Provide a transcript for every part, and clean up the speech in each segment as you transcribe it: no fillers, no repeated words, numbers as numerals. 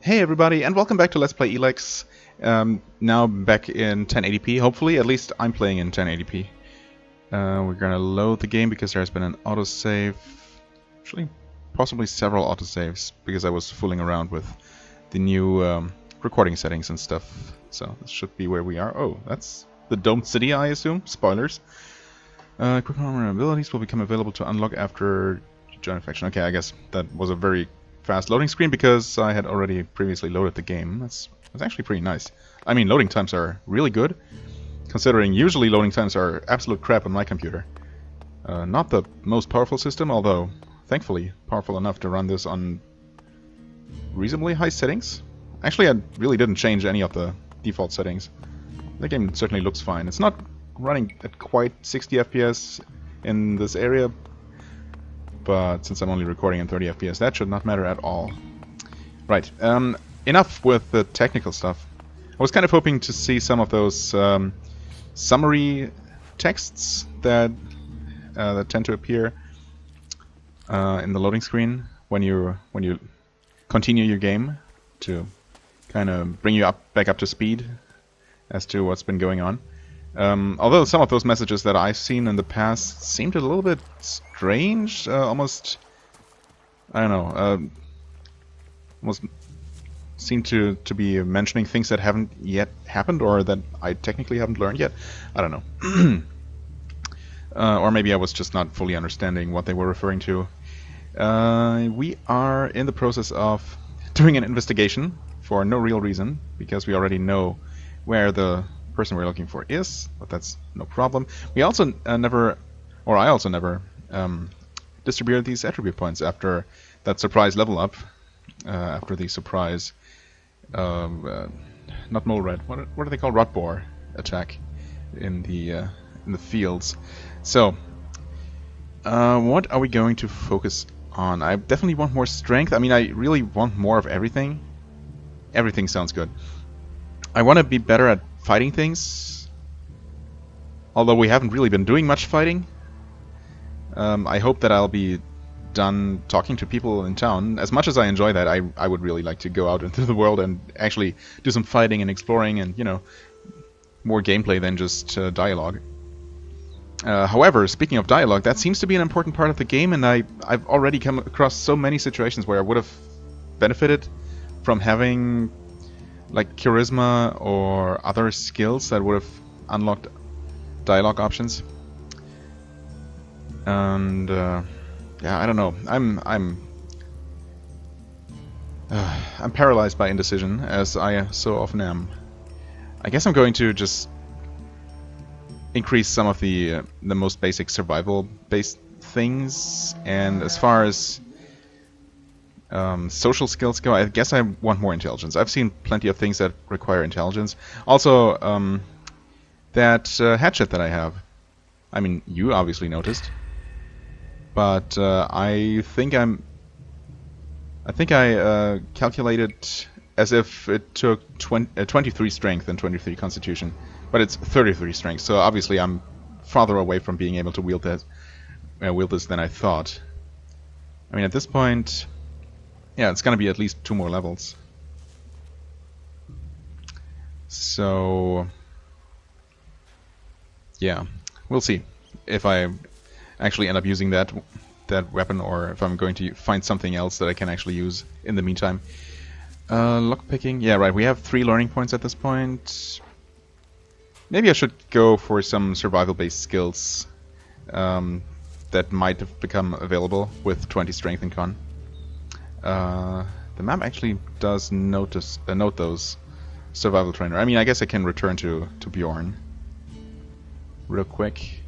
Hey everybody, and welcome back to Let's Play ELEX. Now back in 1080p, hopefully. At least I'm playing in 1080p. We're gonna load the game because there's been an autosave. Actually, possibly several autosaves, because I was fooling around with the new recording settings and stuff. So this should be where we are. Oh, that's the domed city, I assume. Spoilers. Quick armor abilities will become available to unlock after you join a faction. Okay, I guess that was a very fast loading screen because I had already previously loaded the game. That's actually pretty nice. I mean, loading times are really good, considering usually loading times are absolute crap on my computer. Not the most powerful system, although thankfully powerful enough to run this on reasonably high settings. Actually, I really didn't change any of the default settings. The game certainly looks fine. It's not running at quite 60 FPS in this area, but since I'm only recording in 30 FPS, that should not matter at all. Right, enough with the technical stuff. I was kind of hoping to see some of those summary texts that tend to appear in the loading screen when you continue your game, to kind of bring you back up to speed as to what's been going on. Although some of those messages that I've seen in the past seemed a little bit strange, almost, I don't know, almost seem to be mentioning things that haven't yet happened, or that I technically haven't learned yet. I don't know. Or maybe I was just not fully understanding what they were referring to. We are in the process of doing an investigation for no real reason, because we already know where the person we're looking for is, but that's no problem. We also never distributed these attribute points after that surprise level up, after the surprise, not mole rat, what do they call, rot boar attack in the fields. So, what are we going to focus on? I definitely want more strength. I mean, I really want more of everything. Everything sounds good. I want to be better at fighting things, although we haven't really been doing much fighting. I hope that I'll be done talking to people in town. As much as I enjoy that, I would really like to go out into the world and actually do some fighting and exploring, and, you know, more gameplay than just dialogue. However, speaking of dialogue, that seems to be an important part of the game, and I've already come across so many situations where I would have benefited from having like charisma or other skills that would have unlocked dialogue options. And yeah, I don't know. I'm paralyzed by indecision, as I so often am. I guess I'm going to just increase some of the most basic survival-based things, and as far as social skills go, I guess I want more intelligence. I've seen plenty of things that require intelligence. Also, that hatchet that I have. I mean, you obviously noticed, but I think I calculated as if it took 23 strength and 23 constitution, but it's 33 strength. So obviously, I'm farther away from being able to wield this than I thought. I mean, at this point, yeah, it's gonna be at least 2 more levels. So, yeah, we'll see if I actually end up using that weapon, or if I'm going to find something else that I can actually use in the meantime. Lockpicking, yeah, right. We have 3 learning points at this point. Maybe I should go for some survival-based skills that might have become available with 20 strength and con. The map actually does note those survival trainer. I mean, I guess I can return to Bjorn real quick.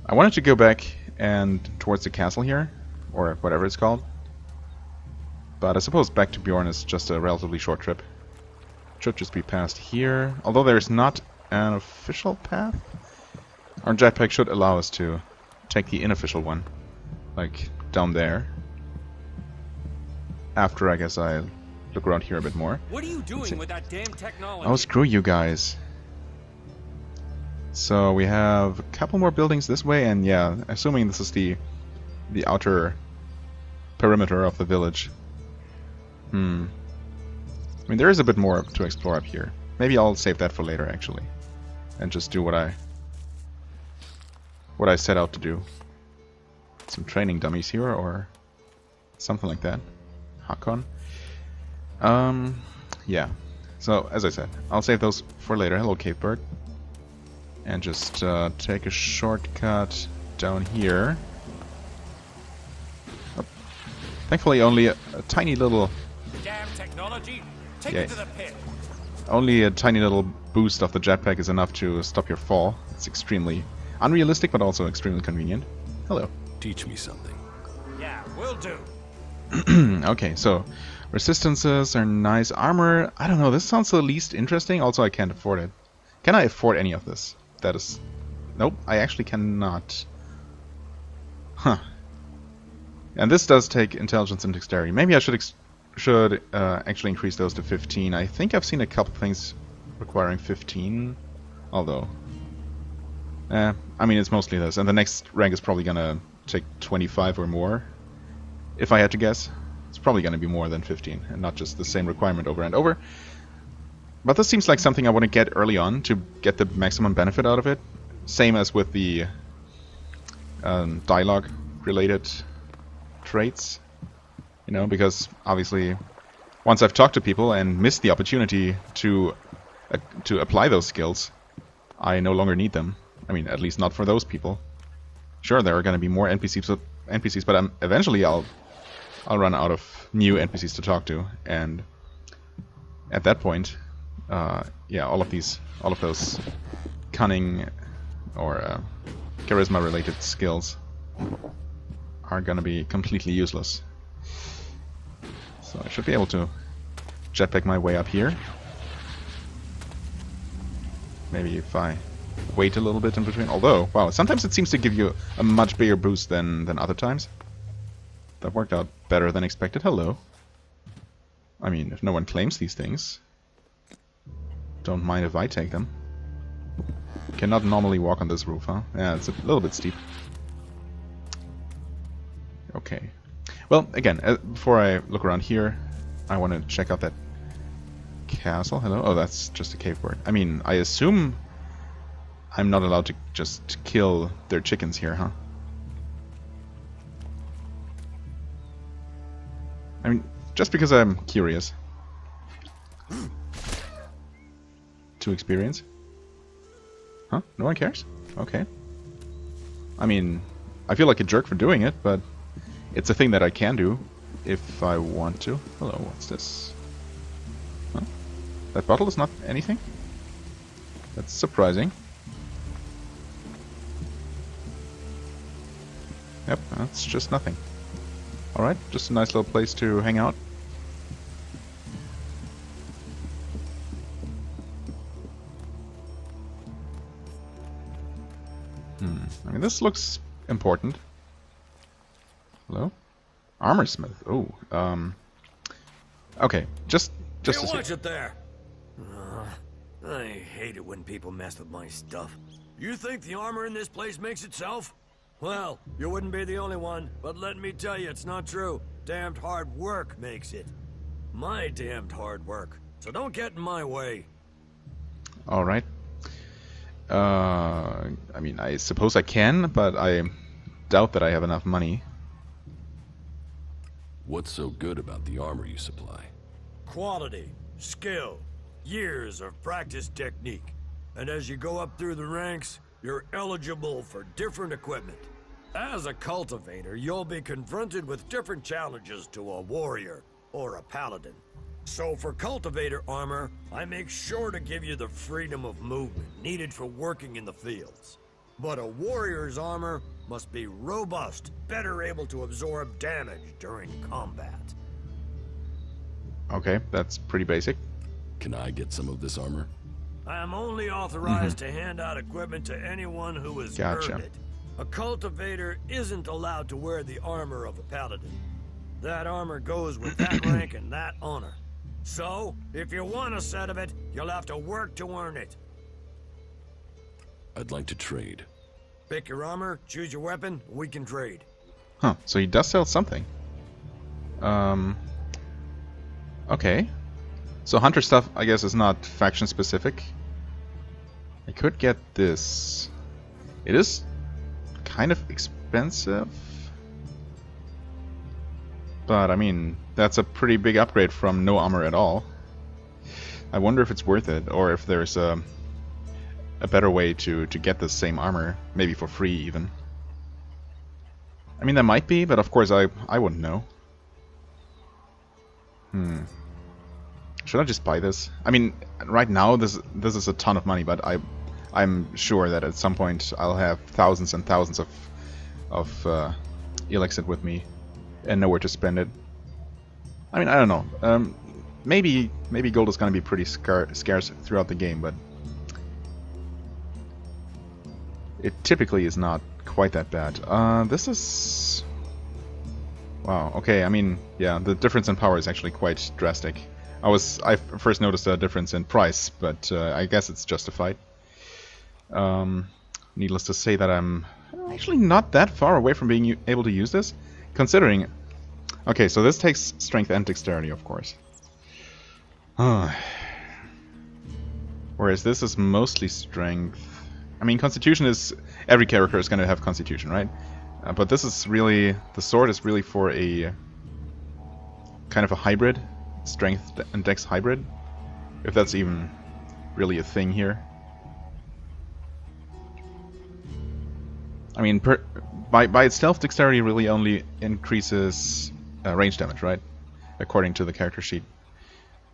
I wanted to go back and towards the castle here, or whatever it's called, but I suppose back to Bjorn is just a relatively short trip. Should just be past here, although there's not an official path. Our jetpack should allow us to take the unofficial one, like down there. After, I guess, I look around here a bit more. What are you doing with that damn technology? Oh, screw you guys. So we have a couple more buildings this way, and yeah, assuming this is the outer perimeter of the village. I mean, there is a bit more to explore up here. Maybe I'll save that for later, actually, and just do what I set out to do. Some training dummies here, or something like that. Hakon. Yeah. So, as I said, I'll save those for later. Hello, Cave Bird. And just take a shortcut down here. Oh. Thankfully, only a tiny little... Damn technology! Take it to the pit! Only a tiny little boost of the jetpack is enough to stop your fall. It's extremely unrealistic, but also extremely convenient. Hello. Teach me something. Yeah, will do. Okay, so resistances are nice. Armor, I don't know, this sounds the least interesting. Also, I can't afford it. Can I afford any of this? That is... Nope, I actually cannot. Huh. And this does take intelligence and dexterity. Maybe I should actually increase those to 15. I think I've seen a couple things requiring 15. Although... I mean, it's mostly this. And the next rank is probably gonna take 25 or more. If I had to guess. It's probably gonna be more than 15. And not just the same requirement over and over. But this seems like something I want to get early on to get the maximum benefit out of it. Same as with the dialogue-related traits. You know, because obviously once I've talked to people and missed the opportunity to apply those skills, I no longer need them. I mean, at least not for those people. Sure, there are going to be more NPCs, but eventually I'll run out of new NPCs to talk to, and at that point, yeah, all of those cunning or charisma-related skills are going to be completely useless. So I should be able to jetpack my way up here. Maybe if I wait a little bit in between. Although, wow, sometimes it seems to give you a much bigger boost than other times. That worked out better than expected. Hello. I mean, if no one claims these things, don't mind if I take them. Cannot normally walk on this roof, huh? Yeah, it's a little bit steep. Okay. Well, again, before I look around here, I want to check out that castle. Hello? Oh, that's just a cave bird. I mean, I assume I'm not allowed to just kill their chickens here, huh? I mean, just because I'm curious. To experience? Huh? No one cares? Okay. I mean, I feel like a jerk for doing it, but it's a thing that I can do if I want to. Hello, what's this? Huh? That bottle is not anything? That's surprising. Yep, that's just nothing. Alright, just a nice little place to hang out. I mean, this looks important. Hello? Armorsmith. Oh, okay, just to see. Watch it there. I hate it when people mess with my stuff. You think the armor in this place makes itself? Well, you wouldn't be the only one, but let me tell you, it's not true. Damned hard work makes it. My damned hard work. So don't get in my way. Alright. I mean, I suppose I can, but I doubt that I have enough money. What's so good about the armor you supply? Quality, skill, years of practice technique. And as you go up through the ranks, you're eligible for different equipment. As a cultivator, you'll be confronted with different challenges to a warrior or a paladin. So for cultivator armor, I make sure to give you the freedom of movement needed for working in the fields. But a warrior's armor must be robust, better able to absorb damage during combat. Okay, that's pretty basic. Can I get some of this armor? I am only authorized to hand out equipment to anyone who has earned it. A cultivator isn't allowed to wear the armor of a paladin. That armor goes with that rank and that honor. So, if you want a set of it, you'll have to work to earn it. I'd like to trade. Pick your armor, choose your weapon, we can trade. Huh, so he does sell something. Okay. So hunter stuff, I guess, is not faction specific. I could get this. It is kind of expensive. But, I mean, that's a pretty big upgrade from no armor at all. I wonder if it's worth it, or if there's a better way to get the same armor, maybe for free even. I mean, there might be, but of course I wouldn't know. Should I just buy this? I mean, right now this is a ton of money, but I'm sure that at some point I'll have thousands and thousands of ELEX with me and know where to spend it. I mean, I don't know. Maybe gold is gonna be pretty scarce throughout the game, but it typically is not quite that bad. This is... Wow, okay, I mean, yeah, the difference in power is actually quite drastic. I first noticed a difference in price, but I guess it's justified. Needless to say that I'm actually not that far away from being able to use this, considering... Okay, so this takes strength and dexterity, of course. Whereas this is mostly strength. I mean, constitution is... Every character is going to have constitution, right? But this is really... The sword is really for a... kind of a hybrid. Strength and dex hybrid. If that's even really a thing here. I mean, by itself, dexterity really only increases range damage, right? According to the character sheet.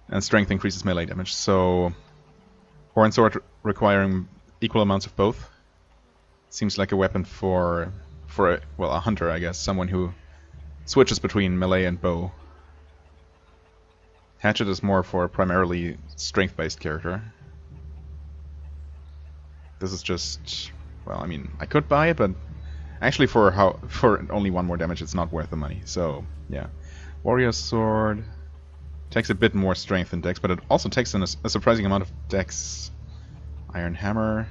And strength increases melee damage. So, horn sword requiring equal amounts of both seems like a weapon for well, a hunter, I guess, someone who switches between melee and bow. Hatchet is more for a primarily strength-based character. This is just, well, I mean, I could buy it, but actually for only one more damage, it's not worth the money. So, yeah. Warrior sword takes a bit more strength than dex, but it also takes a surprising amount of dex. Iron hammer.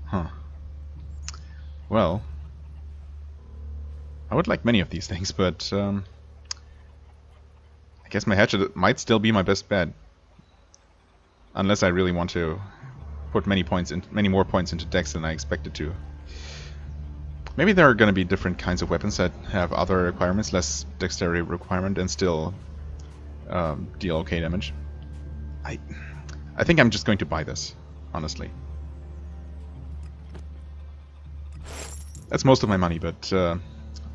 Huh. Well, I would like many of these things, but I guess my hatchet might still be my best bet, unless I really want to put many more points into dex than I expected to. Maybe there are going to be different kinds of weapons that have other requirements, less dexterity requirement, and still deal okay damage. I think I'm just going to buy this, honestly. That's most of my money, but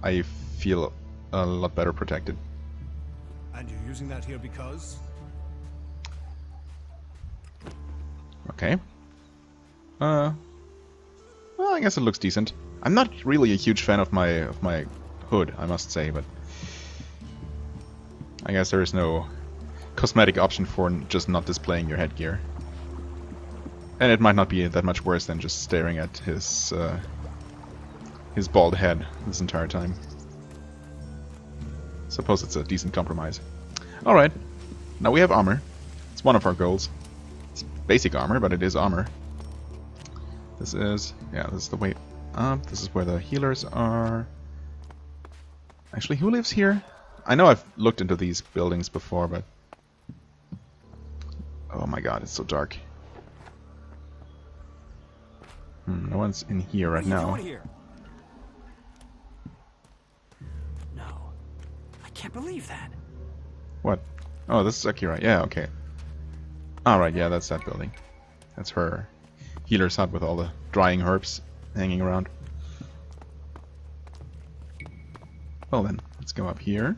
I feel a lot better protected. And you're using that here because? Okay. Well, I guess it looks decent. I'm not really a huge fan of my hood, I must say, but I guess there is no cosmetic option for just not displaying your headgear. And it might not be that much worse than just staring at his bald head this entire time. Suppose it's a decent compromise. Alright, now we have armor. It's one of our goals. It's basic armor, but it is armor. This is the way up. This is where the healers are. Actually, who lives here? I know I've looked into these buildings before, but... Oh my god, it's so dark. No one's in here right now. What are you doing here? No. I can't believe that. What? Oh, this is Akira. Yeah, okay. Alright, yeah, that's that building. That's her healer's hut with all the drying herbs hanging around. Well then, let's go up here.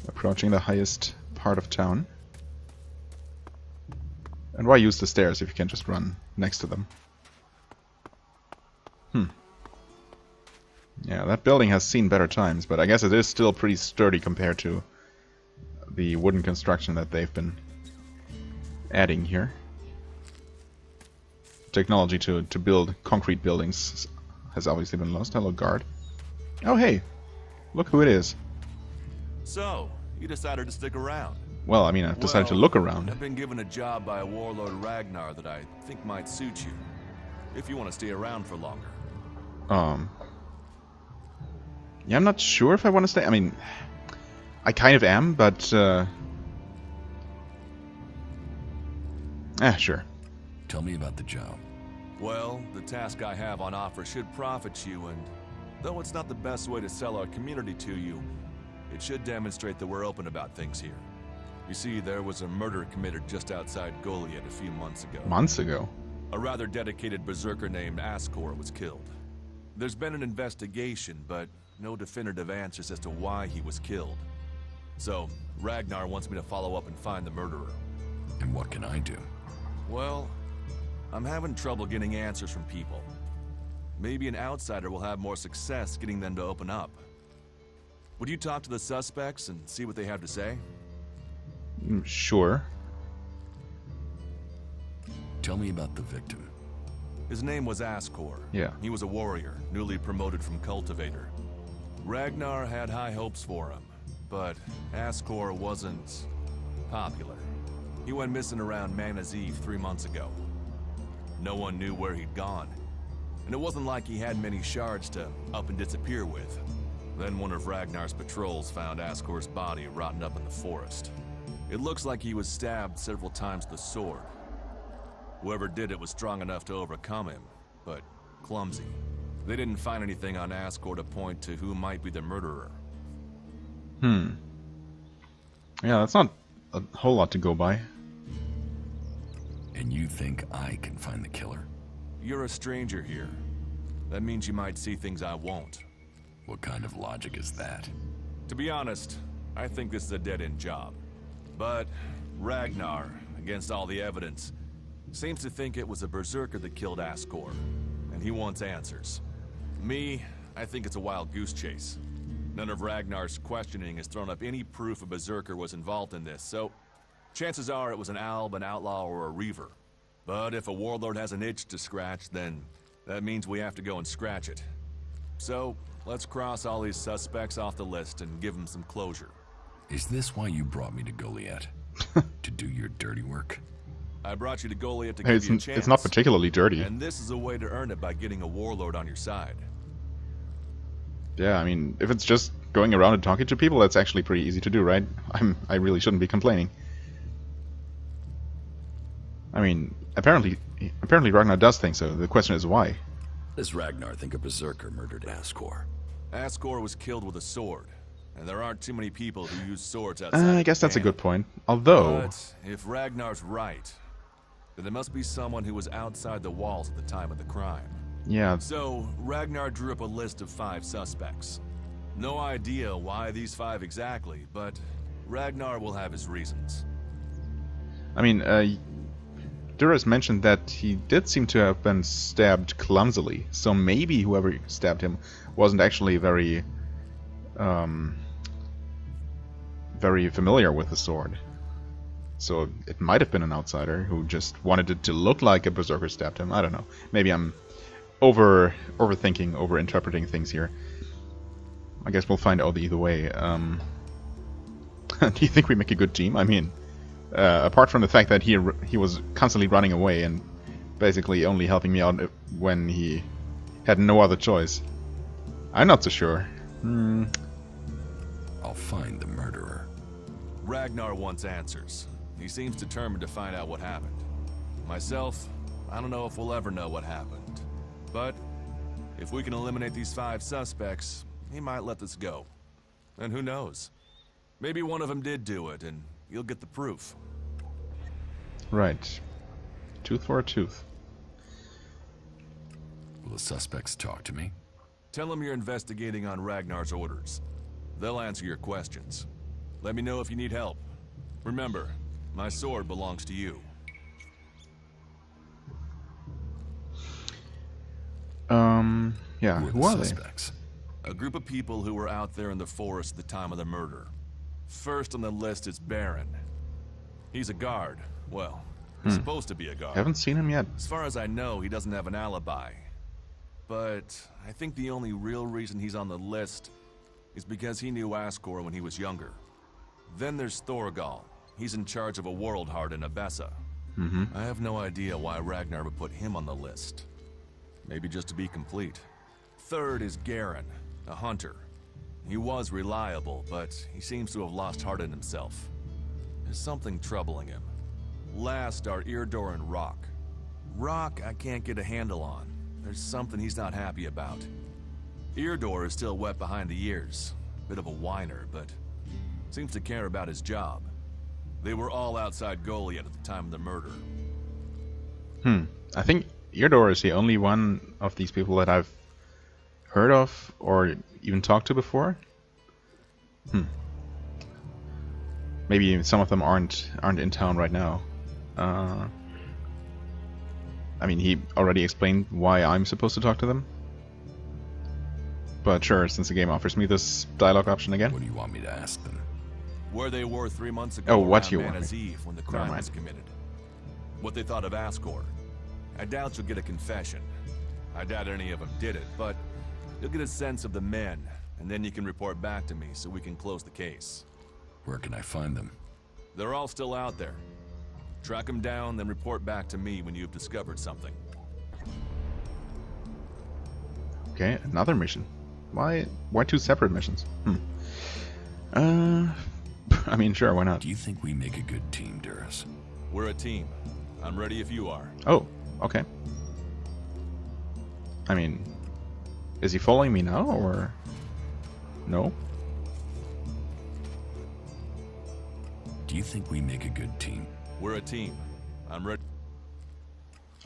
Approaching the highest part of town. And why use the stairs if you can just run next to them? Yeah, that building has seen better times, but I guess it is still pretty sturdy compared to the wooden construction that they've been adding here. Technology to build concrete buildings has obviously been lost. Hello, guard. Oh, hey. Look who it is. So, you decided to stick around. Well, I mean, I've decided to look around. I've been given a job by a warlord Ragnar that I think might suit you, if you want to stay around for longer. Yeah, I'm not sure if I want to stay. I mean, I kind of am, but... sure. Tell me about the job. Well, the task I have on offer should profit you, and though it's not the best way to sell our community to you, it should demonstrate that we're open about things here. You see, there was a murder committed just outside Goliath a few months ago. Months ago? A rather dedicated berserker named Ascor was killed. There's been an investigation, but no definitive answers as to why he was killed. So, Ragnar wants me to follow up and find the murderer. And what can I do? Well, I'm having trouble getting answers from people. Maybe an outsider will have more success getting them to open up. Would you talk to the suspects and see what they have to say? Sure. Tell me about the victim. His name was Ascor. Yeah. He was a warrior, newly promoted from cultivator. Ragnar had high hopes for him, but Ascor wasn't popular. He went missing around Mana's Eve 3 months ago. No one knew where he'd gone, and it wasn't like he had many shards to up and disappear with. Then one of Ragnar's patrols found Ascor's body rotting up in the forest. It looks like he was stabbed several times with a sword. Whoever did it was strong enough to overcome him, but clumsy. They didn't find anything on Ascor to point to who might be the murderer. Yeah, that's not a whole lot to go by. And you think I can find the killer? You're a stranger here. That means you might see things I won't. What kind of logic is that? To be honest, I think this is a dead-end job. But Ragnar, against all the evidence, seems to think it was a berserker that killed Ascor, and he wants answers. Me, I think it's a wild goose chase. None of Ragnar's questioning has thrown up any proof a berserker was involved in this, so chances are it was an alb, an outlaw, or a reaver. But if a warlord has an itch to scratch, then that means we have to go and scratch it. So, let's cross all these suspects off the list and give them some closure. Is this why you brought me to Goliath? To do your dirty work? I brought you to Goliath to Hey, give you a chance. it's not particularly dirty. And this is a way to earn it by getting a warlord on your side. Yeah, I mean, if it's just going around and talking to people, that's actually pretty easy to do, right? I really shouldn't be complaining. I mean, apparently Ragnar does think so. The question is why. Does Ragnar think a berserker murdered Ascor? Ascor was killed with a sword, and there aren't too many people who use swords outside. I guess that's a good point. Although... But if Ragnar's right, then there must be someone who was outside the walls at the time of the crime. Yeah. So, Ragnar drew up a list of 5 suspects. No idea why these 5 exactly, but Ragnar will have his reasons. I mean, Duras mentioned that he did seem to have been stabbed clumsily, so maybe whoever stabbed him wasn't actually very familiar with the sword. So it might have been an outsider who just wanted it to look like a berserker stabbed him. I don't know. Maybe I'm overthinking, overinterpreting things here. I guess we'll find out either way. Do you think we make a good team? I mean, apart from the fact that he was constantly running away and basically only helping me out when he had no other choice. I'm not so sure. I'll find the murderer. Ragnar wants answers. He seems determined to find out what happened. Myself, I don't know if we'll ever know what happened. But if we can eliminate these 5 suspects, he might let this go. And who knows? Maybe one of them did do it, and you'll get the proof. Right. Tooth for a tooth. Will the suspects talk to me? Tell them you're investigating on Ragnar's orders. They'll answer your questions. Let me know if you need help. Remember, my sword belongs to you. Yeah, who are they? Suspects? A group of people who were out there in the forest at the time of the murder. First on the list is Baron. He's a guard. Well, he's supposed to be a guard. Haven't seen him yet. As far as I know, he doesn't have an alibi. But I think the only real reason he's on the list is because he knew Ascor when he was younger. Then there's Thorgal. He's in charge of a world heart in Abessa. I have no idea why Ragnar would put him on the list. Maybe just to be complete. Third is Garen, a hunter. He was reliable, but he seems to have lost heart in himself. There's something troubling him. Last are Eardor and Rock. Rock, I can't get a handle on. There's something he's not happy about. Eardor is still wet behind the ears. Bit of a whiner, but seems to care about his job. They were all outside Goliath at the time of the murder. I think Eardor is the only one of these people that I've heard of or even talked to before. Maybe some of them aren't in town right now. I mean, he already explained why I'm supposed to talk to them. But sure, since the game offers me this dialogue option again. What do you want me to ask them? Where they were 3 months ago Oh, what around you want Mana's me? Eve when the Never crime mind. was committed. What they thought of Ascor. I doubt you'll get a confession. I doubt any of them did it, but you'll get a sense of the men, and then you can report back to me so we can close the case. Where can I find them? They're all still out there. Track them down, then report back to me when you've discovered something. Okay, another mission. Why 2 separate missions? I mean, sure, why not? Do you think we make a good team, Duras? We're a team. I'm ready if you are. Oh, okay. I mean, is he following me now, or no? Do you think we make a good team? We're a team. I'm ready.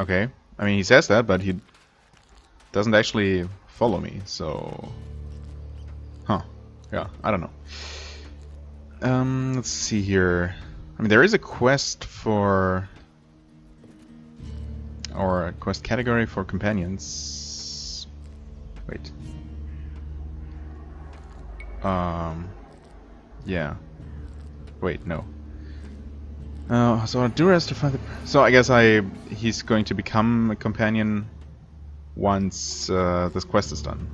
Okay. I mean, he says that, but he doesn't actually follow me, so... Huh. Yeah, I don't know. Let's see here. I mean, there is a quest for... or a quest category for companions. Wait. Yeah. Wait, no. So Duras to find the... So I guess he's going to become a companion once this quest is done.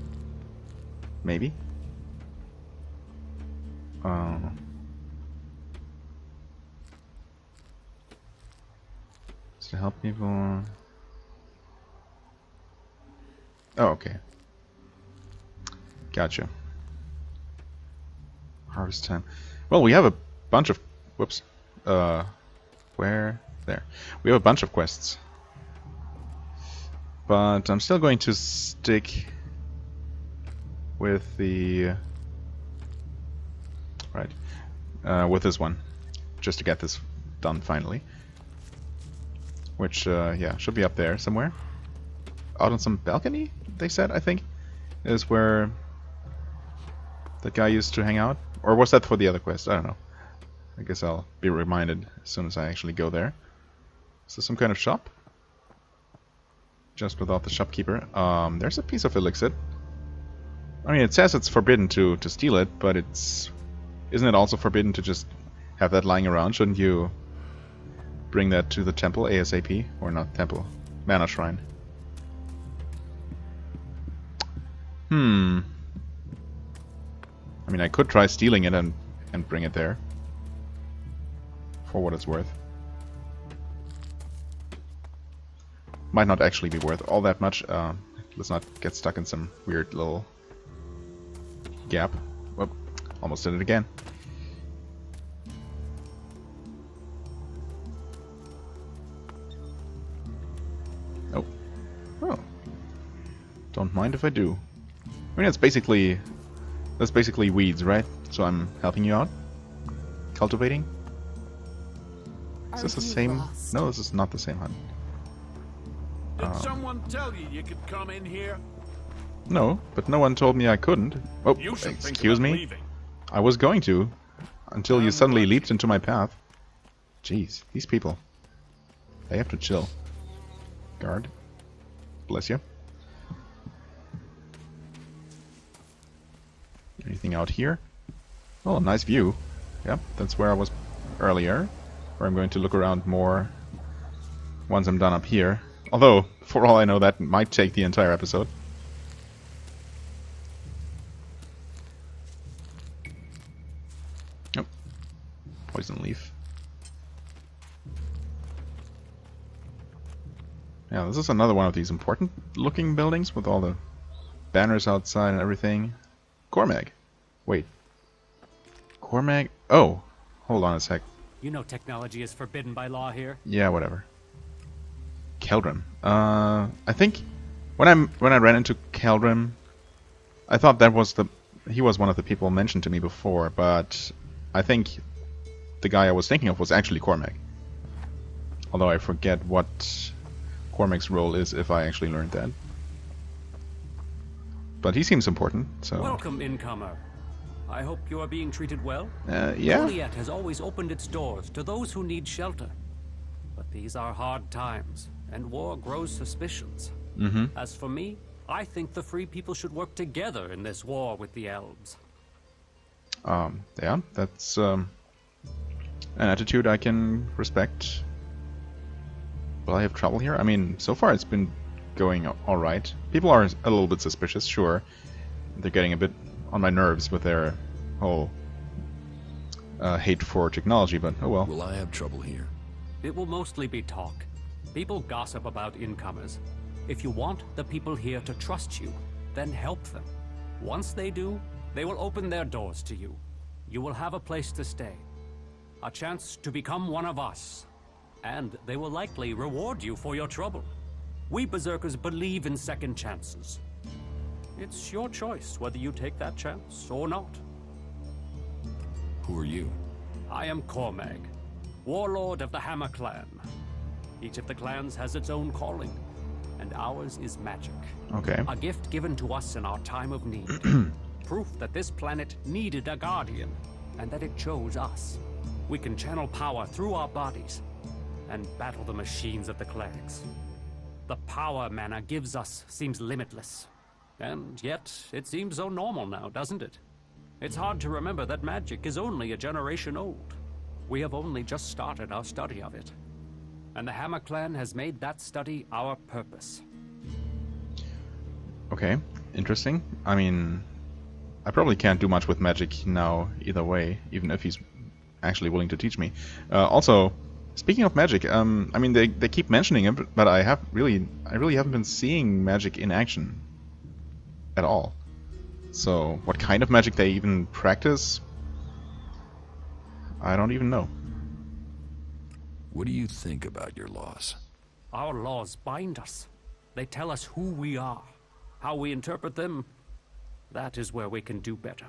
Maybe? To help people... Oh, okay. Gotcha. Harvest time. Well, we have a bunch of... Whoops. Where? There. We have a bunch of quests. But I'm still going to stick with the... Right. With this one. Just to get this done finally. Which, yeah, should be up there somewhere. Out on some balcony, they said, I think, is where that guy used to hang out. Or was that for the other quest? I don't know. I guess I'll be reminded as soon as I actually go there. Is this some kind of shop? Just without the shopkeeper. There's a piece of elixir. I mean, it says it's forbidden to steal it, but it's... Isn't it also forbidden to just have that lying around? Shouldn't you bring that to the temple ASAP? Or not temple, mana shrine. I mean, I could try stealing it and bring it there. For what it's worth. Might not actually be worth all that much. Let's not get stuck in some weird little gap. Whoop, almost did it again. Oh. Oh. Don't mind if I do. I mean, that's basically weeds, right? So I'm helping you out? Cultivating? Is this the same? No, this is not the same hunt. Did someone tell you you could come in here? No, but no one told me I couldn't. Oh, You should think excuse about me? leaving. I was going to, until you suddenly leaped into my path. Jeez, these people. They have to chill. Guard. Bless you. Anything out here? Oh, nice view. Yep, that's where I was earlier. Where I'm going to look around more once I'm done up here. Although, for all I know, that might take the entire episode. Nope. Poison leaf. Yeah, this is another one of these important looking buildings with all the banners outside and everything. Cormag. Wait. Cormac? Oh, hold on a sec. You know technology is forbidden by law here. Yeah, whatever. Keldrim. I think when I ran into Keldrim, I thought he was one of the people mentioned to me before, but I think the guy I was thinking of was actually Cormac. Although I forget what Cormac's role is if I actually learned that. But he seems important, so... Welcome, incomer. I hope you are being treated well. Yeah? Goliath has always opened its doors to those who need shelter. But these are hard times, and war grows suspicions. As for me, I think the free people should work together in this war with the elves. Yeah, that's an attitude I can respect. Will I have trouble here? I mean, so far it's been going alright. People are a little bit suspicious, sure. They're getting a bit on my nerves with their whole hate for technology, but oh well. Will I have trouble here? It will mostly be talk. People gossip about incomers. If you want the people here to trust you, then help them. Once they do, they will open their doors to you. You will have a place to stay. A chance to become one of us. And they will likely reward you for your trouble. We Berserkers believe in second chances. It's your choice whether you take that chance or not. Who are you? I am Cormag, warlord of the Hammer Clan. Each of the clans has its own calling, and ours is magic. Okay. A gift given to us in our time of need. Proof that this planet needed a guardian, and that it chose us. We can channel power through our bodies, and battle the machines of the clerics. The power mana gives us seems limitless. And yet, it seems so normal now, doesn't it? It's hard to remember that magic is only a generation old. We have only just started our study of it. And the Hammer Clan has made that study our purpose. Okay, interesting. I mean, I probably can't do much with magic now either way, even if he's actually willing to teach me. Also, speaking of magic, I mean, they keep mentioning it, but I really haven't been seeing magic in action at all. So, what kind of magic they even practice, I don't even know. What do you think about your laws? Our laws bind us. They tell us who we are. How we interpret them, that is where we can do better.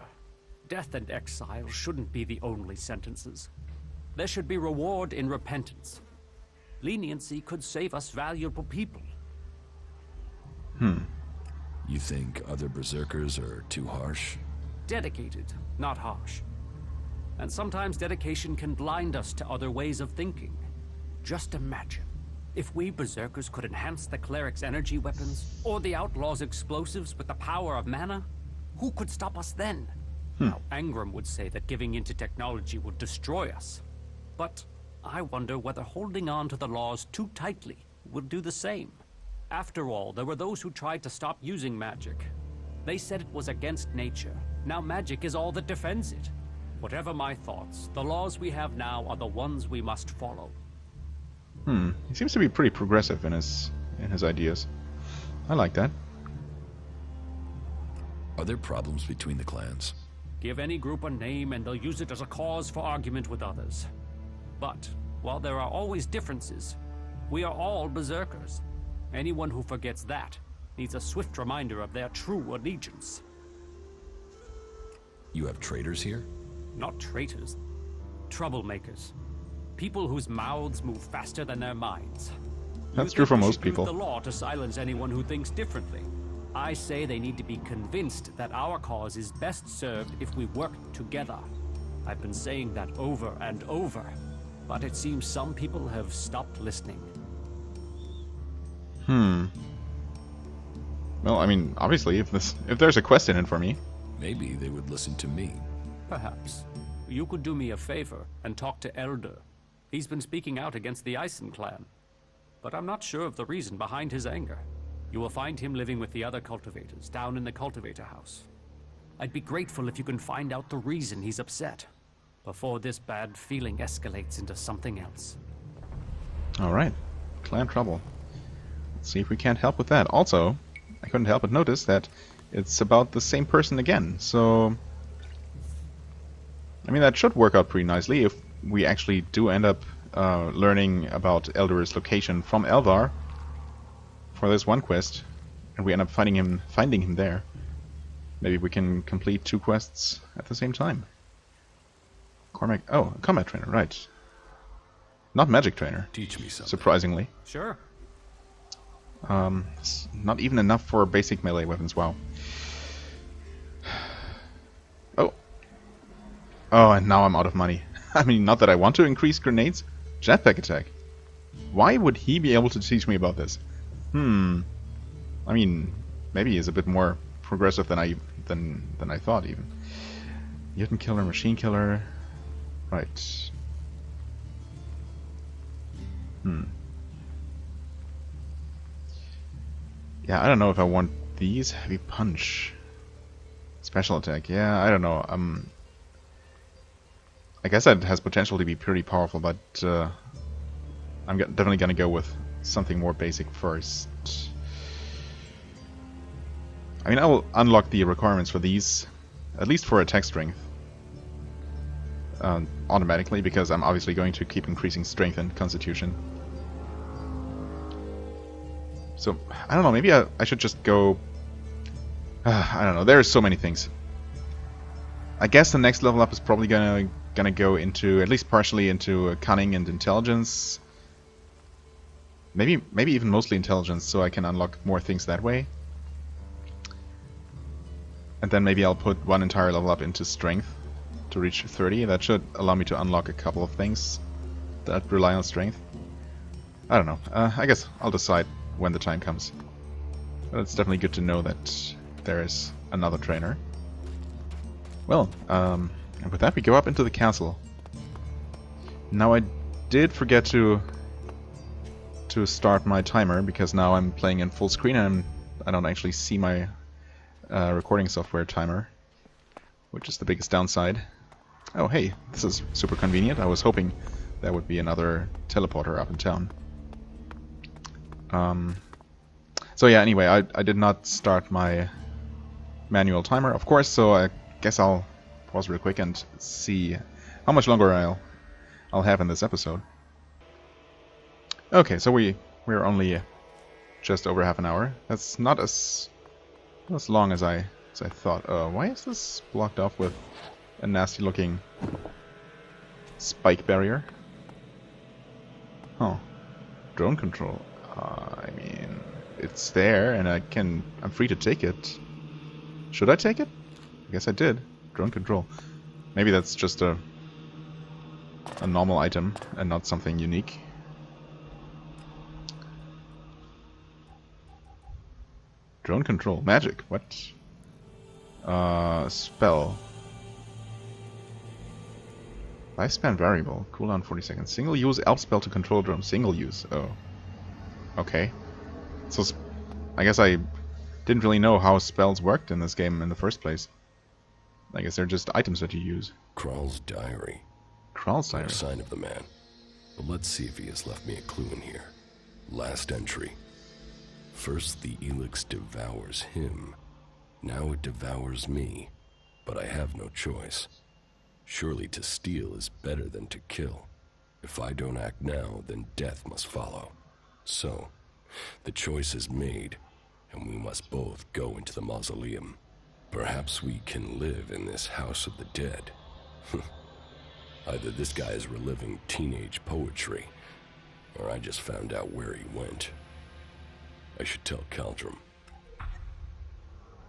Death and exile shouldn't be the only sentences. There should be reward in repentance. Leniency could save us valuable people. You think other berserkers are too harsh? Dedicated, not harsh. And sometimes dedication can blind us to other ways of thinking. Just imagine, if we berserkers could enhance the cleric's energy weapons, or the outlaws' explosives with the power of mana, who could stop us then? Now, Angram would say that giving into technology would destroy us. But I wonder whether holding on to the laws too tightly would do the same. After all, there were those who tried to stop using magic. They said it was against nature. Now magic is all that defends it. Whatever my thoughts, the laws we have now are the ones we must follow. He seems to be pretty progressive in his ideas. I like that. Are there problems between the clans? Give any group a name and they'll use it as a cause for argument with others. But, while there are always differences, we are all berserkers. Anyone who forgets that needs a swift reminder of their true allegiance. You have traitors here? Not traitors. Troublemakers. People whose mouths move faster than their minds. That's You true think for we most should use people. the law to silence anyone who thinks differently. I say they need to be convinced that our cause is best served if we work together. I've been saying that over and over, but it seems some people have stopped listening. Well, I mean, obviously, if there's a quest in it for me. Maybe they would listen to me. Perhaps. You could do me a favor and talk to Elder. He's been speaking out against the Ison clan. But I'm not sure of the reason behind his anger. You will find him living with the other cultivators down in the cultivator house. I'd be grateful if you can find out the reason he's upset, before this bad feeling escalates into something else. Alright. Clan trouble. Let's see if we can't help with that. Also, I couldn't help but notice that it's about the same person again, so I mean, that should work out pretty nicely if we actually do end up learning about Eldor's location from Elvar for this one quest, and we end up finding him there. Maybe we can complete 2 quests at the same time. Cormac, oh, a combat trainer, right? Not magic trainer. Teach me something. Surprisingly. Sure. It's not even enough for basic melee weapons. Wow. Oh. Oh, and now I'm out of money. I mean, not that I want to increase grenades. Jetpack attack. Why would he be able to teach me about this? I mean, maybe he's a bit more progressive than I thought even. Mutant killer, machine killer. Right. Yeah, I don't know if I want these. Heavy punch. Special attack. Yeah, I don't know. I guess that has potential to be pretty powerful, but I'm definitely gonna go with something more basic first. I mean, I will unlock the requirements for these, at least for attack strength, automatically, because I'm obviously going to keep increasing strength and constitution. So, I don't know, maybe I should just go... I don't know, there's so many things. I guess the next level up is probably gonna go into, at least partially into cunning and intelligence. Maybe even mostly intelligence, so I can unlock more things that way. And then maybe I'll put one entire level up into strength to reach 30. That should allow me to unlock a couple of things that rely on strength. I don't know. I guess I'll decide when the time comes. But it's definitely good to know that there is another trainer. Well, and with that we go up into the castle. Now I did forget to start my timer, because now I'm playing in full screen and I don't actually see my recording software timer, which is the biggest downside. Oh hey, this is super convenient. I was hoping there would be another teleporter up in town. So yeah, anyway, I did not start my manual timer, of course, so I guess I'll pause real quick and see how much longer I'll have in this episode. Okay, so we're only just over half an hour. That's not as long as I thought. Why is this blocked off with a nasty looking spike barrier? Huh. Drone control. I mean, it's there and I'm free to take it. Should I take it? I guess I did. Drone control. Maybe that's just a normal item and not something unique. Drone control. Magic. What? Spell. Lifespan variable. Cooldown 40 seconds. Single use elf spell to control drone. Single use. Oh. Okay. So I guess I didn't really know how spells worked in this game in the first place. I guess they're just items that you use. Kral's diary. Kral's diary. No sign of the man. But let's see if he has left me a clue in here. Last entry. First the ELEX devours him. Now it devours me. But I have no choice. Surely to steal is better than to kill. If I don't act now, then death must follow. So, the choice is made, and we must both go into the mausoleum. Perhaps we can live in this house of the dead. Either this guy is reliving teenage poetry, or I just found out where he went. I should tell Caldrum.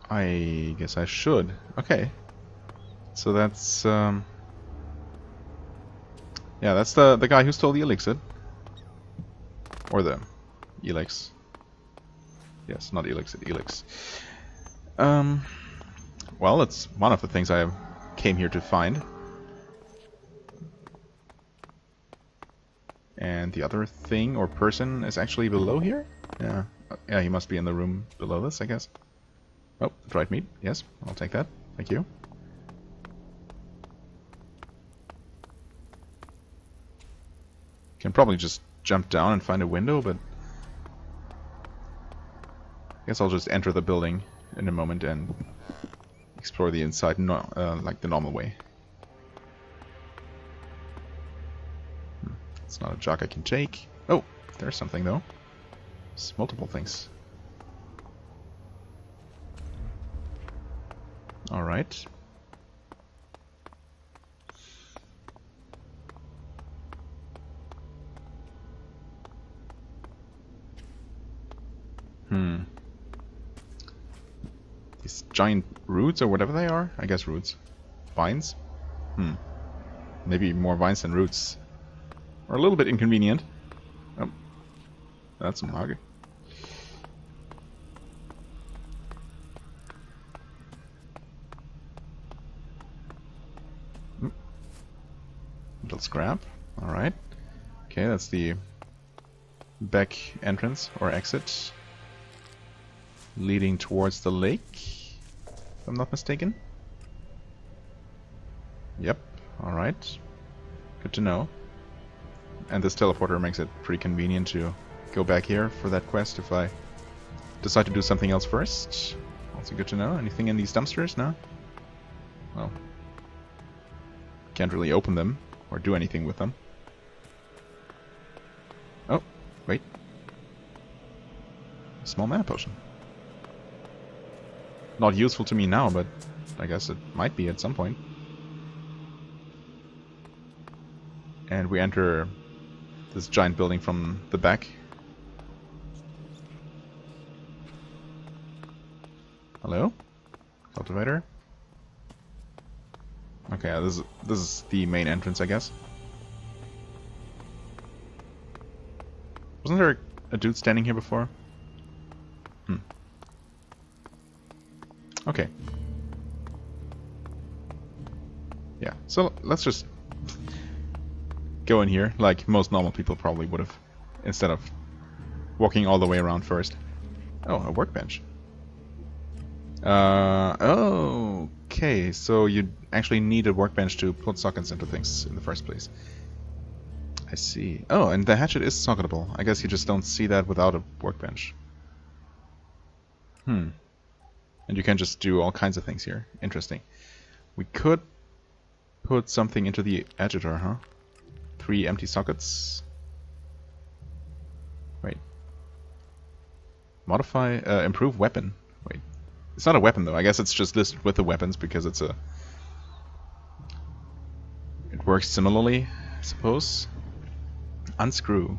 I guess I should. Okay. So that's yeah, that's the guy who stole the elixir. Or the ELEX. Yes, not elixir, ELEX. Well, it's one of the things I came here to find. And the other thing or person is actually below here? Yeah. Yeah, he must be in the room below this, I guess. Oh, dried meat. Yes, I'll take that. Thank you. Can probably just jump down and find a window, but I guess I'll just enter the building in a moment and explore the inside like the normal way. It's not a jug I can take. Oh, there's something though. It's multiple things. Alright. These giant roots or whatever they are? I guess roots. Vines? Maybe more vines than roots. Or a little bit inconvenient. Oh. That's a mug. Little scrap. Alright. Okay, that's the back entrance or exit leading towards the lake, if I'm not mistaken. Yep. Alright. Good to know. And this teleporter makes it pretty convenient to go back here for that quest if I decide to do something else first. Also good to know. Anything in these dumpsters? No? Well, can't really open them or do anything with them. Oh, wait. A small mana potion. Not useful to me now, but I guess it might be at some point. And we enter this giant building from the back. Hello? Cultivator? Okay, this is the main entrance, I guess. Wasn't there a dude standing here before? Okay. Yeah, so let's just go in here, like most normal people probably would have, instead of walking all the way around first. Oh, a workbench. Okay, so you actually need a workbench to put sockets into things in the first place. I see. Oh, and the hatchet is socketable. I guess you just don't see that without a workbench. And you can just do all kinds of things here. Interesting. We could put something into the editor, huh? 3 empty sockets. Wait. Modify, improve weapon. Wait. It's not a weapon though. I guess it's just listed with the weapons because it's a... It works similarly, I suppose. Unscrew.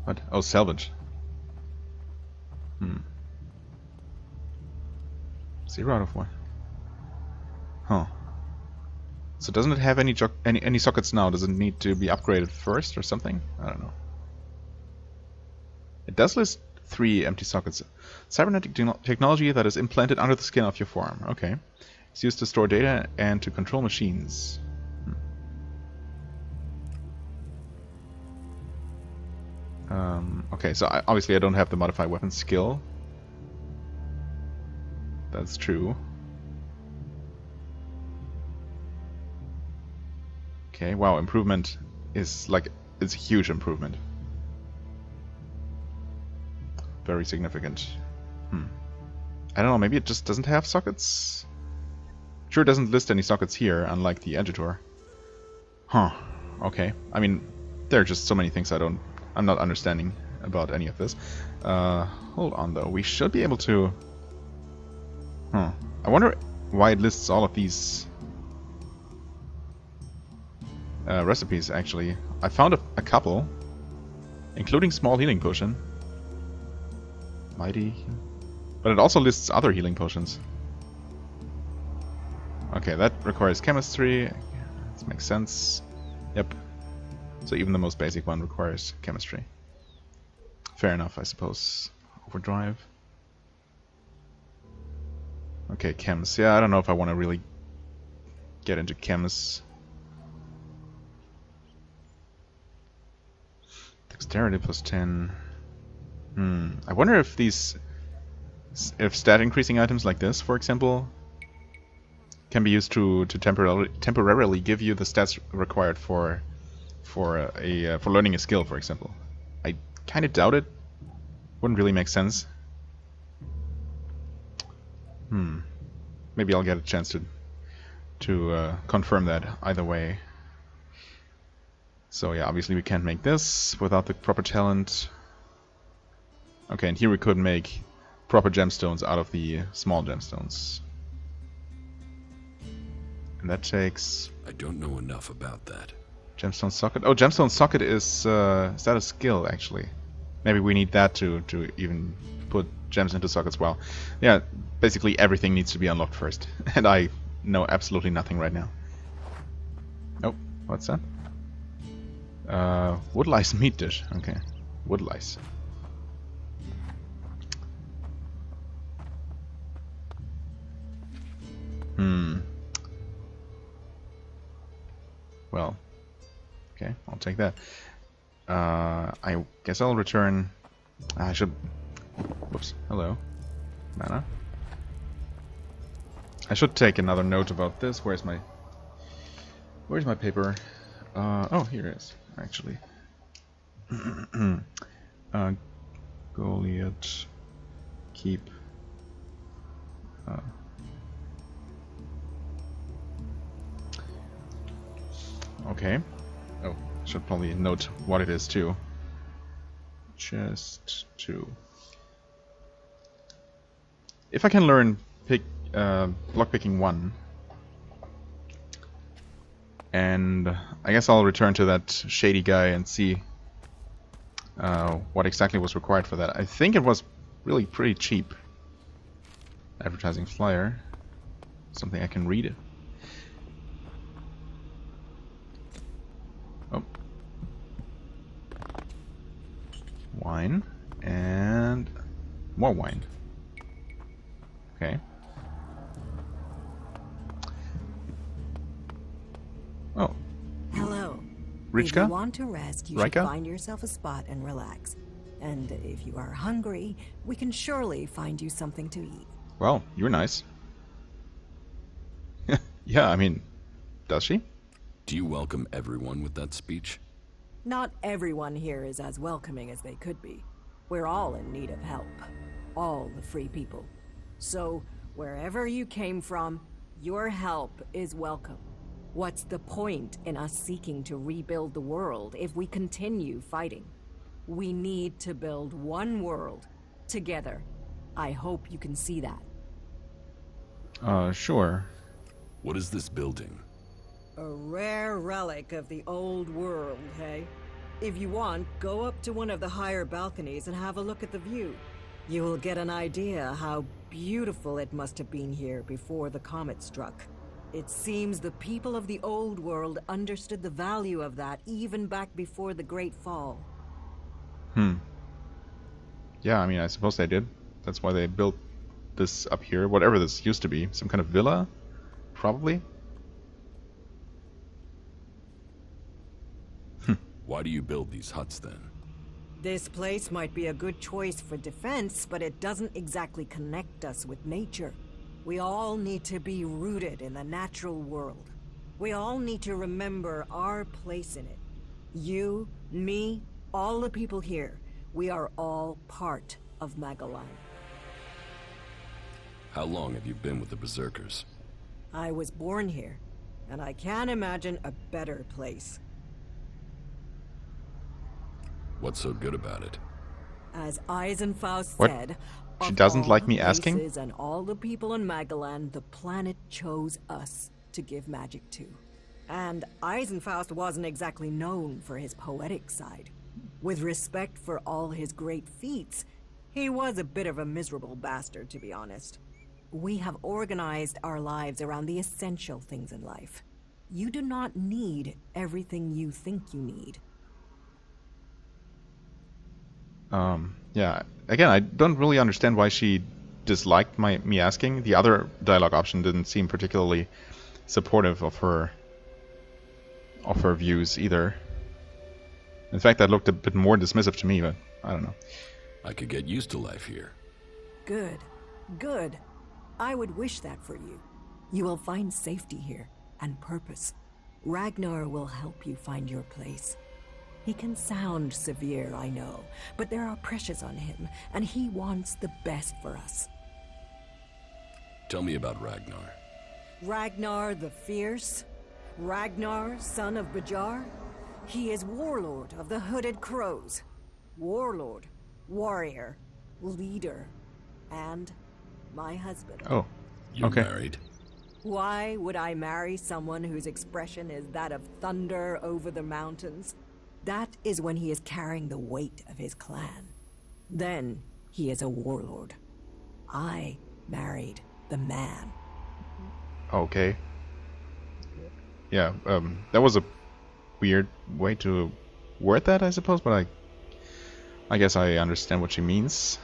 What? Oh, salvage. 0 out of 1. Huh. So doesn't it have any sockets now? Does it need to be upgraded first or something? I don't know. It does list 3 empty sockets. Cybernetic technology that is implanted under the skin of your forearm. Okay. It's used to store data and to control machines. Okay, so obviously I don't have the modify weapon skill. That's true. Okay, wow, improvement is like, it's a huge improvement. Very significant. I don't know, maybe it just doesn't have sockets? Sure doesn't list any sockets here, unlike the editor. Huh, okay. I mean, there are just so many things I'm not understanding about any of this. Hold on though, we should be able to... I wonder why it lists all of these recipes, actually. I found a couple, including small healing potion. Mighty... But it also lists other healing potions. Okay, that requires chemistry. That makes sense. Yep. So even the most basic one requires chemistry. Fair enough, I suppose. Overdrive. Okay, chems. Yeah, I don't know if I want to really get into chems. Dexterity plus 10. I wonder if if stat increasing items like this, for example, can be used to temporarily give you the stats required for learning a skill, for example. I kind of doubt it. Wouldn't really make sense. Maybe I'll get a chance to confirm that either way. So yeah, obviously we can't make this without the proper talent. Okay, and here we could make proper gemstones out of the small gemstones. And that takes... I don't know enough about that. Gemstone socket. Oh, gemstone socket is that a skill actually? Maybe we need that to even put gems into sockets. Well, yeah, basically everything needs to be unlocked first, and I know absolutely nothing right now. Oh, what's that? Wood lice meat dish. Okay, wood lice. Well, okay, I'll take that. I guess I'll return. I should. Whoops. Hello, mana. I should take another note about this. Where's my paper? Oh, here it is. Actually. Goliath. Keep. Okay. Oh, should probably note what it is too. Chest 2. If I can learn blockpicking 1, and I guess I'll return to that shady guy and see what exactly was required for that. I think it was really pretty cheap. Advertising flyer. Something I can read. Oh. Wine. And more wine. Okay. Oh. Hello. Richka? If you want to rest, you should Rika? find yourself a spot and relax. And if you are hungry, we can surely find you something to eat. Well, you're nice. Yeah, I mean, does she? Do you welcome everyone with that speech? Not everyone here is as welcoming as they could be. We're all in need of help. All the free people. So, wherever you came from, your help is welcome. What's the point in us seeking to rebuild the world if we continue fighting? We need to build one world, together. I hope you can see that. Sure. What is this building? A rare relic of the old world, hey? If you want, go up to one of the higher balconies and have a look at the view. You will get an idea how beautiful it must have been here before the comet struck. It seems the people of the old world understood the value of that even back before the Great Fall. Yeah, I mean, I suppose they did. That's why they built this up here. Whatever this used to be. Some kind of villa? Probably? Why do you build these huts then? This place might be a good choice for defense, but it doesn't exactly connect us with nature. We all need to be rooted in the natural world. We all need to remember our place in it. You, me, all the people here. We are all part of Magellan. How long have you been with the Berserkers? I was born here, and I can't imagine a better place. What's so good about it? As Eisenfaust What? said, She of doesn't all like the me asking? races and all the people in Magellan, the planet chose us to give magic to. And Eisenfaust wasn't exactly known for his poetic side. With respect for all his great feats, he was a bit of a miserable bastard, to be honest. We have organized our lives around the essential things in life. You do not need everything you think you need. Yeah. Again, I don't really understand why she disliked me asking. The other dialogue option didn't seem particularly supportive of her views either. In fact, that looked a bit more dismissive to me, but I don't know. I could get used to life here. Good. Good. I would wish that for you. You will find safety here, and purpose. Ragnar will help you find your place. He can sound severe, I know, but there are pressures on him, and he wants the best for us. Tell me about Ragnar. Ragnar the Fierce? Ragnar, son of Bajar? He is warlord of the Hooded Crows. Warlord, warrior, leader, and my husband. Oh, You're okay. married? Why would I marry someone whose expression is that of thunder over the mountains? That is when he is carrying the weight of his clan. Then he is a warlord. I married the man. Okay. Yeah, that was a weird way to word that, I suppose, but I guess I understand what she means.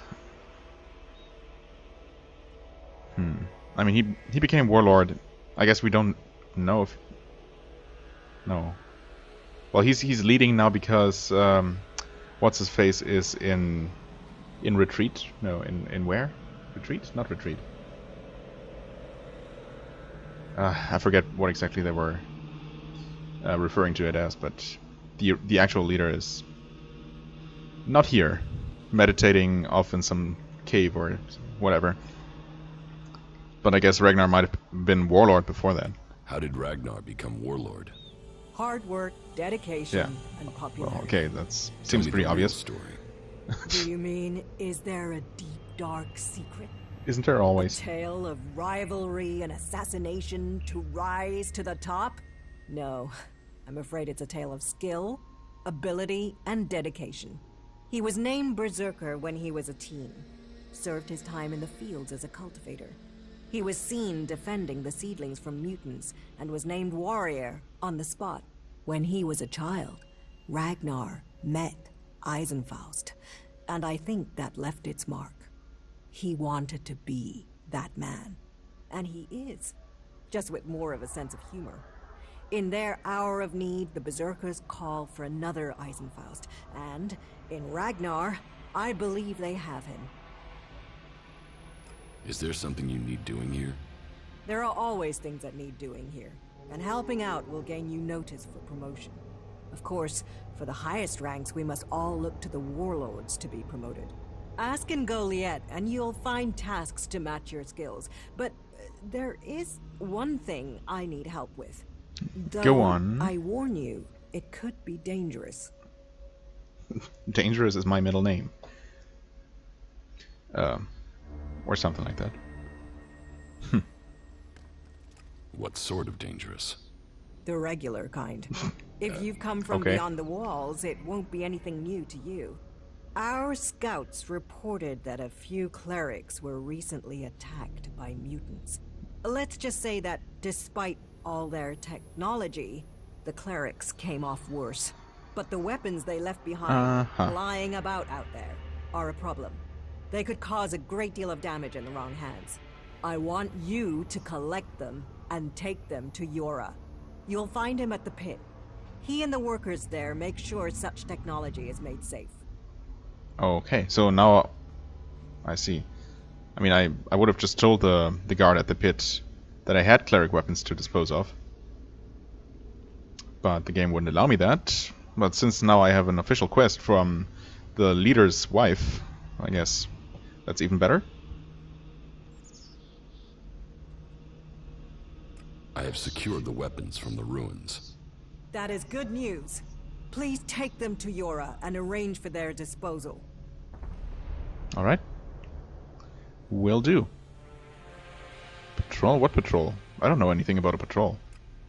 I mean, he became warlord. I guess we don't know if... No. Well, he's leading now because what's his face is in retreat. No, in where? Retreat? Not retreat. I forget what exactly they were referring to it as, but the actual leader is not here, meditating off in some cave or whatever. But I guess Ragnar might have been warlord before that. How did Ragnar become warlord? Hard work, dedication, and popularity. Well, okay, that seems pretty obvious. Story. Do you mean, is there a deep, dark secret? Isn't there always? A tale of rivalry and assassination to rise to the top? No, I'm afraid it's a tale of skill, ability, and dedication. He was named Berserker when he was a teen. Served his time in the fields as a cultivator. He was seen defending the seedlings from mutants and was named warrior on the spot. When he was a child, Ragnar met Eisenfaust, and I think that left its mark. He wanted to be that man, and he is, just with more of a sense of humor. In their hour of need, the Berserkers call for another Eisenfaust, and in Ragnar, I believe they have him. Is there something you need doing here? There are always things that need doing here, and helping out will gain you notice for promotion. Of course, for the highest ranks, we must all look to the warlords to be promoted. Ask in Goliath, and you'll find tasks to match your skills. But there is one thing I need help with. Go on. I warn you, it could be dangerous. Dangerous is my middle name. Or something like that. What sort of dangerous? The regular kind. If you've come from beyond the walls, it won't be anything new to you. Our scouts reported that a few clerics were recently attacked by mutants. Let's just say that despite all their technology, the clerics came off worse. But the weapons they left behind, lying about out there, are a problem. They could cause a great deal of damage in the wrong hands. I want you to collect them and take them to Yora. You'll find him at the pit. He and the workers there make sure such technology is made safe. Okay, so now I see. I mean, I would have just told the guard at the pit that I had cleric weapons to dispose of. But the game wouldn't allow me that. But since now I have an official quest from the leader's wife, I guess that's even better. I have secured the weapons from the ruins. That is good news. Please take them to Yora and arrange for their disposal. Alright. Will do. Patrol? What patrol? I don't know anything about a patrol.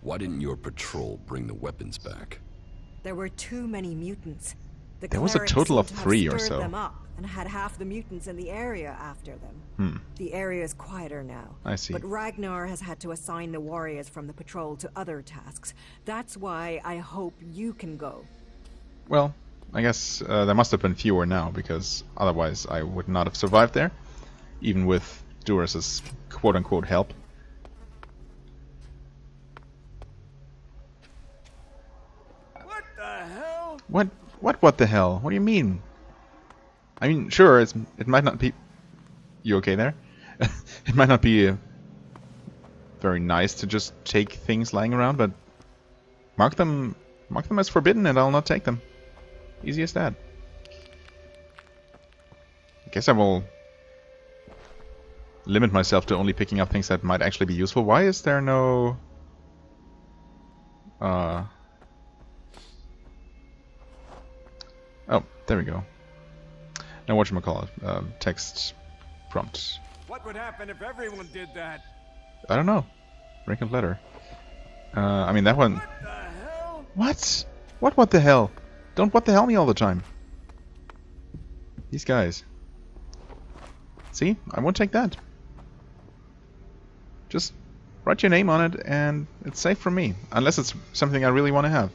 Why didn't your patrol bring the weapons back? There were too many mutants. There was a total of 3 or so. Them up and had half the mutants in the area after them. The area is quieter now. I see. But Ragnar has had to assign the warriors from the patrol to other tasks. That's why I hope you can go. Well, I guess there must have been fewer now, because otherwise I would not have survived there, even with Duras's quote-unquote help. What the hell? What the hell? What do you mean? I mean, sure, it might not be... You okay there? It might not be very nice to just take things lying around, but mark them as forbidden and I'll not take them. Easy as that. I guess I will limit myself to only picking up things that might actually be useful. Why is there no... Oh, there we go. Now whatchamacallit, text prompt. What would happen if everyone did that? I don't know. Wrinkled letter. I mean that one... What the hell? What? What the hell? Don't what the hell me all the time. These guys. See? I won't take that. Just write your name on it and it's safe from me. Unless it's something I really want to have.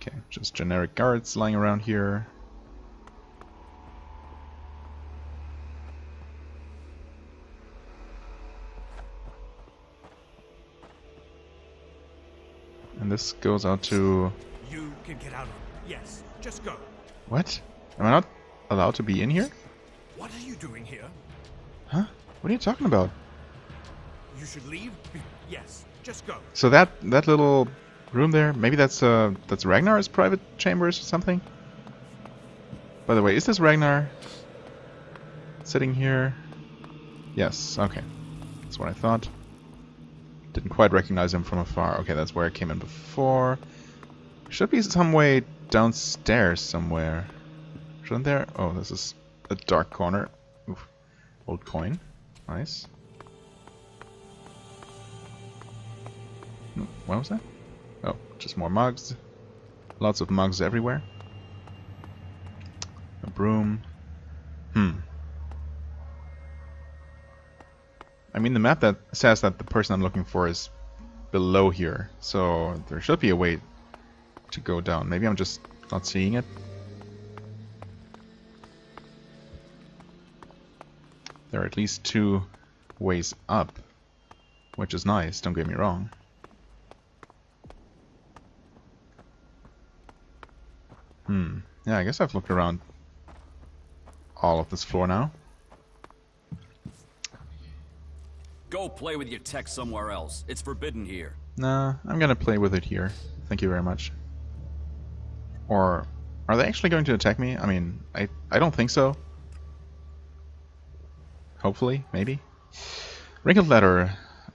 Okay, just generic guards lying around here. And this goes out to... You can get out of it. Yes, just go. What? Am I not allowed to be in here? What are you doing here? Huh? What are you talking about? You should leave. Yes, just go. So that little room there, maybe that's Ragnar's private chambers or something? By the way, is this Ragnar sitting here? Yes, okay. That's what I thought. Didn't quite recognize him from afar. Okay, that's where I came in before. Should be some way downstairs somewhere. Shouldn't there? Oh, this is a dark corner. Oof. Old coin. Nice. What was that? Oh, just more mugs. Lots of mugs everywhere. A broom. I mean, the map that says that the person I'm looking for is below here, so there should be a way to go down. Maybe I'm just not seeing it. There are at least 2 ways up, which is nice, don't get me wrong. Yeah, I guess I've looked around all of this floor now. Go play with your tech somewhere else. It's forbidden here. Nah, I'm gonna play with it here. Thank you very much. Or are they actually going to attack me? I mean, I don't think so. Hopefully, maybe. Wrinkled letter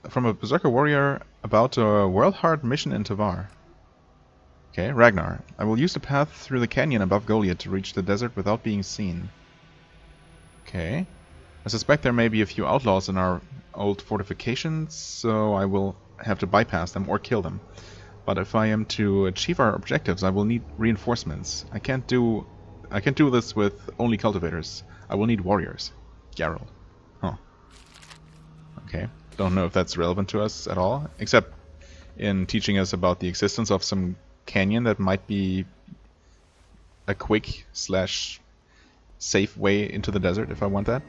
from a Berserker warrior about a world-hard mission in Tavar. Okay, Ragnar. I will use the path through the canyon above Goliath to reach the desert without being seen. Okay. I suspect there may be a few outlaws in our old fortifications, so I will have to bypass them or kill them. But if I am to achieve our objectives, I will need reinforcements. I can't do this with only cultivators. I will need warriors. Geralt. Huh. Okay. Don't know if that's relevant to us at all, except in teaching us about the existence of some canyon that might be a quick / safe way into the desert if I want that.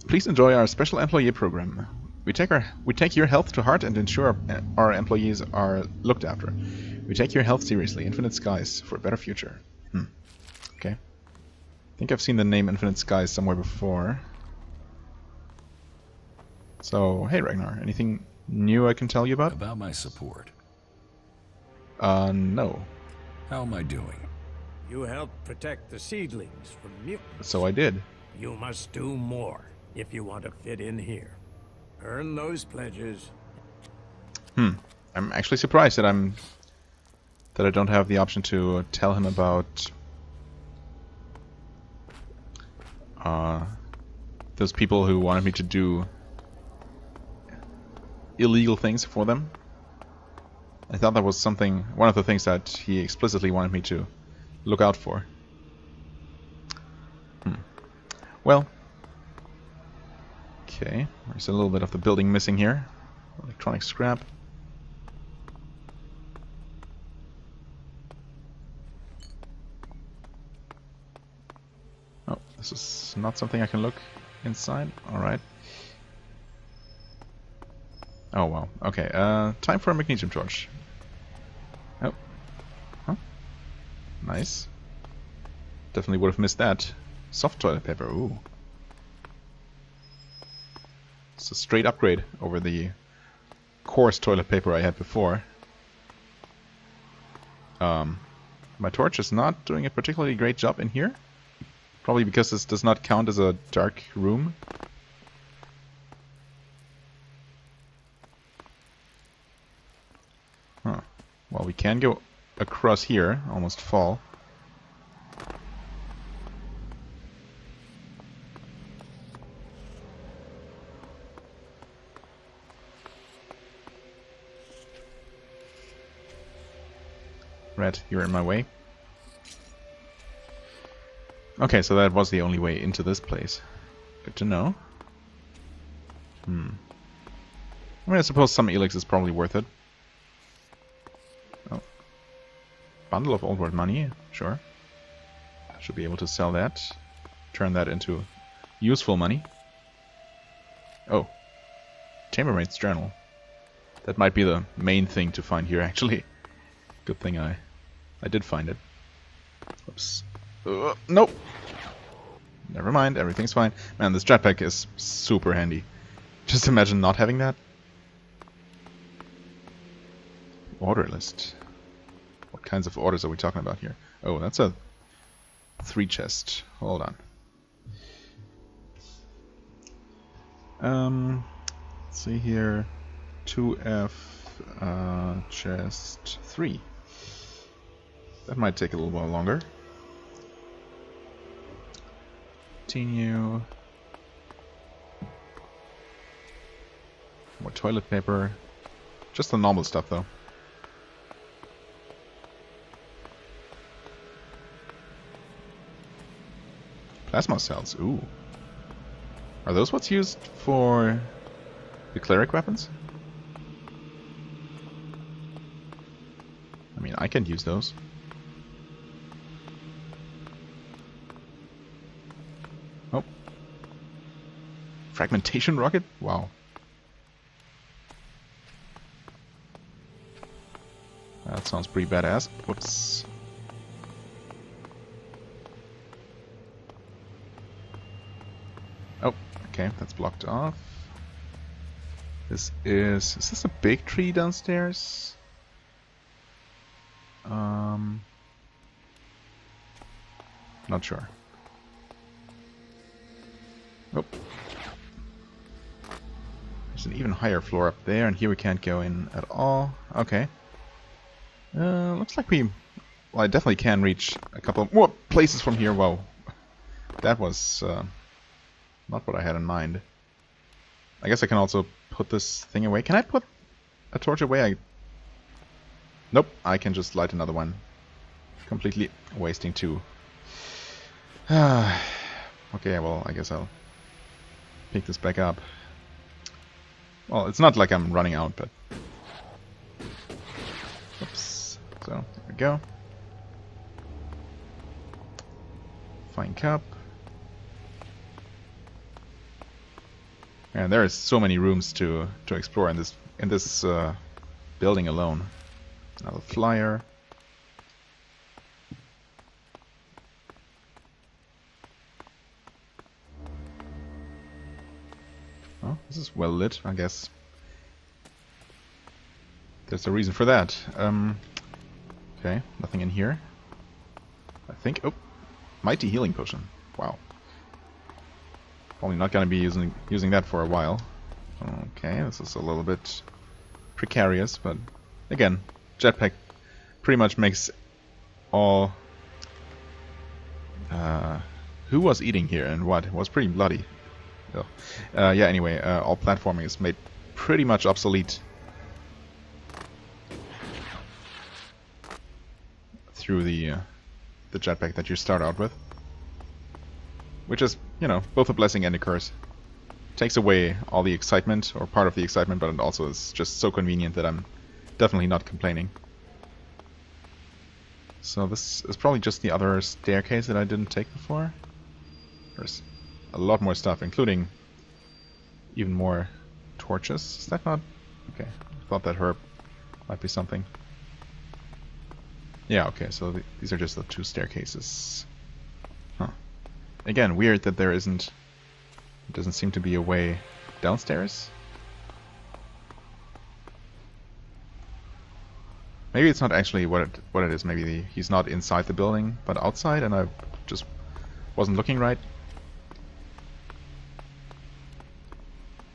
Please enjoy our special employee program. We take your health to heart and ensure our employees are looked after. We take your health seriously. Infinite Skies for a better future. Okay. I think I've seen the name Infinite Skies somewhere before. So, hey Ragnar, anything new I can tell you about? About my support. No. How am I doing? You helped protect the seedlings from mutants. So I did. You must do more if you want to fit in here. Earn those pledges. I'm actually surprised that I don't have the option to tell him about those people who wanted me to do illegal things for them. I thought that was one of the things that he explicitly wanted me to look out for. Well, okay, there's a little bit of the building missing here. Electronic scrap. Oh, this is not something I can look inside. Alright. Oh wow, okay, time for a magnesium torch. Oh. Huh? Nice. Definitely would have missed that. Soft toilet paper, ooh. It's a straight upgrade over the coarse toilet paper I had before. My torch is not doing a particularly great job in here. Probably because this does not count as a dark room. Well, we can go across here, almost fall. Red, you're in my way. Okay, so that was the only way into this place. Good to know. I mean, I suppose some ELEX is probably worth it. Oh. Bundle of old world money, sure. Should be able to sell that. Turn that into useful money. Oh. Chambermaid's journal. That might be the main thing to find here, actually. Good thing I did find it. Oops. Nope. Never mind, everything's fine. Man, this jetpack is super handy. Just imagine not having that. Order list. What kinds of orders are we talking about here? Oh, that's a 3 chest. Hold on. Let's see here. 2F chest 3. That might take a little while longer. Continue. More toilet paper. Just the normal stuff though. Plasma cells, ooh. Are those what's used for the cleric weapons? I mean, I can use those. Oh. Fragmentation rocket? Wow. That sounds pretty badass. Whoops. Oh, okay, that's blocked off. Is this a big tree downstairs? Not sure. Oh. There's an even higher floor up there, and here we can't go in at all. Okay. Looks like we... Well, I definitely can reach a couple more places from here. Whoa. That was not what I had in mind. I guess I can also put this thing away. Can I put a torch away? Nope, I can just light another one. Completely wasting 2. Okay, well, I guess I'll pick this back up. Well, it's not like I'm running out, but... Oops. So, there we go. Fine cup. And there is so many rooms to explore in this building alone. Another flyer. Oh, this is well lit, I guess. There's a reason for that. Okay, nothing in here. I think. Oh, mighty healing potion. Wow. Probably not gonna be using that for a while. Okay, this is a little bit precarious, but again, jetpack pretty much makes all. Who was eating here and what? It was pretty bloody. Oh. Yeah. Anyway, all platforming is made pretty much obsolete through the jetpack that you start out with, which is, you know, both a blessing and a curse. Takes away all the excitement, or part of the excitement, but it also is just so convenient that I'm definitely not complaining. So this is probably just the other staircase that I didn't take before. There's a lot more stuff, including even more torches. Is that not... Okay, I thought that herb might be something. Yeah, okay, so these are just the 2 staircases. Huh. Again, weird that there isn't... doesn't seem to be a way downstairs. Maybe it's not actually what it is. Maybe he's not inside the building, but outside, and I just wasn't looking right.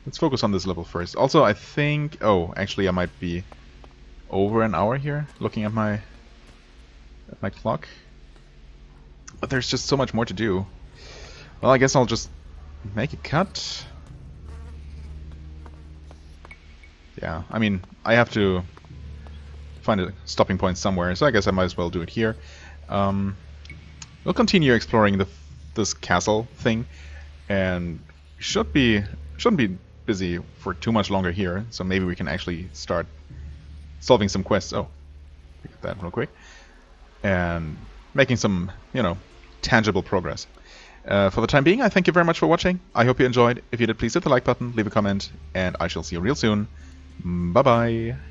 Let's focus on this level first. Also, I think... Oh, actually I might be over an hour here, looking at my clock. But there's just so much more to do. Well, I guess I'll just make a cut. Yeah, I mean, I have to find a stopping point somewhere, so I guess I might as well do it here. We'll continue exploring this castle thing, and shouldn't be busy for too much longer here. So maybe we can actually start solving some quests. Oh, look at that real quick, and making some, you know, tangible progress. For the time being, I thank you very much for watching. I hope you enjoyed. If you did, please hit the like button, leave a comment, and I shall see you real soon. Bye bye.